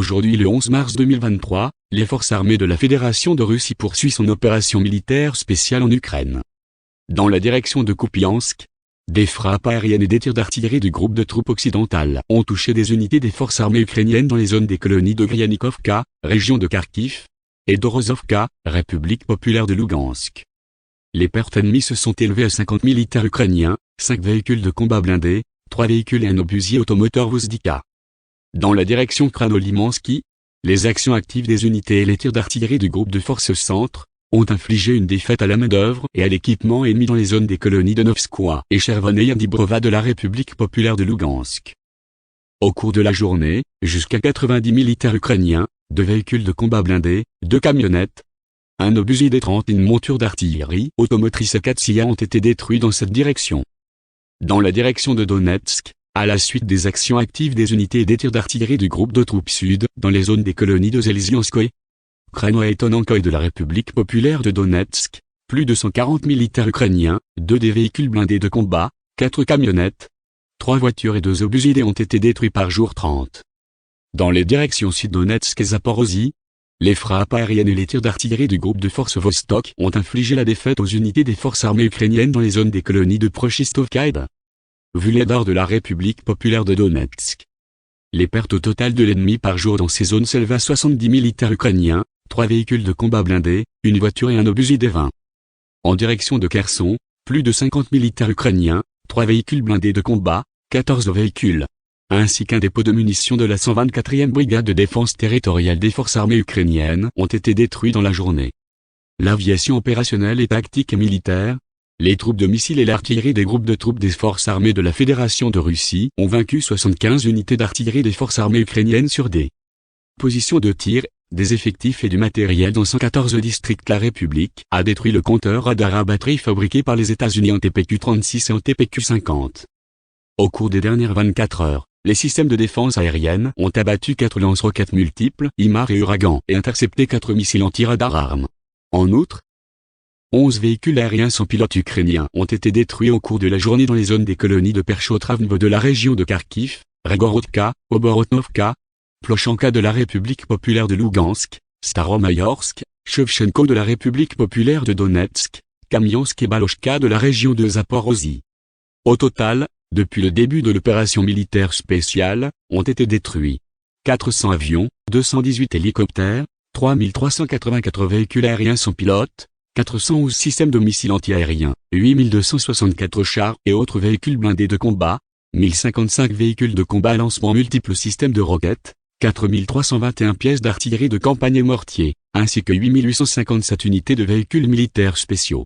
Aujourd'hui le 11 mars 2023, les forces armées de la Fédération de Russie poursuivent son opération militaire spéciale en Ukraine. Dans la direction de Kupiansk, des frappes aériennes et des tirs d'artillerie du groupe de troupes occidentales ont touché des unités des forces armées ukrainiennes dans les zones des colonies de Gryanikovka, région de Kharkiv, et d'Orozovka, République populaire de Lougansk. Les pertes ennemies se sont élevées à 50 militaires ukrainiens, 5 véhicules de combat blindés, 3 véhicules et un obusier automoteur Vuzdika. Dans la direction Kranolimansky, les actions actives des unités et les tirs d'artillerie du groupe de forces centre ont infligé une défaite à la main-d'œuvre et à l'équipement ennemi dans les zones des colonies de Novskoye et Chervoneye Dibrova de la République populaire de Lougansk. Au cours de la journée, jusqu'à 90 militaires ukrainiens, 2 véhicules de combat blindés, 2 camionnettes, un obusier D-30 et une monture d'artillerie automotrice Akatsiya ont été détruits dans cette direction. Dans la direction de Donetsk, à la suite des actions actives des unités et des tirs d'artillerie du groupe de troupes sud dans les zones des colonies de Zelzianskoye, Krano et Tonankoye de la République populaire de Donetsk, plus de 140 militaires ukrainiens, 2 des véhicules blindés de combat, 4 camionnettes, 3 voitures et 2 obusiers ont été détruits par jour 30. Dans les directions Sud-Donetsk et Zaporozhye, les frappes aériennes et les tirs d'artillerie du groupe de forces Vostok ont infligé la défaite aux unités des forces armées ukrainiennes dans les zones des colonies de Prochistovka et de Vuhledar de la République populaire de Donetsk. Les pertes totales de l'ennemi par jour dans ces zones s'élèvent à 70 militaires ukrainiens, 3 véhicules de combat blindés, une voiture et un obusier D-20. En direction de Kherson, plus de 50 militaires ukrainiens, 3 véhicules blindés de combat, 14 véhicules, ainsi qu'un dépôt de munitions de la 124e brigade de défense territoriale des forces armées ukrainiennes ont été détruits dans la journée. L'aviation opérationnelle et tactique et militaire, les troupes de missiles et l'artillerie des groupes de troupes des forces armées de la Fédération de Russie ont vaincu 75 unités d'artillerie des forces armées ukrainiennes sur des positions de tir, des effectifs et du matériel dans 114 districts. La République a détruit le compteur radar à batterie fabriqué par les États-Unis en TPQ-36 et en TPQ-50. Au cours des dernières 24 heures, les systèmes de défense aérienne ont abattu 4 lance-roquettes multiples, HIMARS et Uragan, et intercepté 4 missiles anti-radar ARM. En outre, 11 véhicules aériens sans pilote ukrainiens ont été détruits au cours de la journée dans les zones des colonies de Perchotravnevo de la région de Kharkiv, Regorodka, Oborotnovka, Plochanka de la République populaire de Lougansk, Staromayorsk, Shevchenko de la République populaire de Donetsk, Kamiansk et Balochka de la région de Zaporozhye. Au total, depuis le début de l'opération militaire spéciale, ont été détruits 400 avions, 218 hélicoptères, 3384 véhicules aériens sans pilote, 411 systèmes de missiles antiaériens, 8264 chars et autres véhicules blindés de combat, 1055 véhicules de combat à lancement multiples systèmes de roquettes, 4321 pièces d'artillerie de campagne et mortiers, ainsi que 8857 unités de véhicules militaires spéciaux.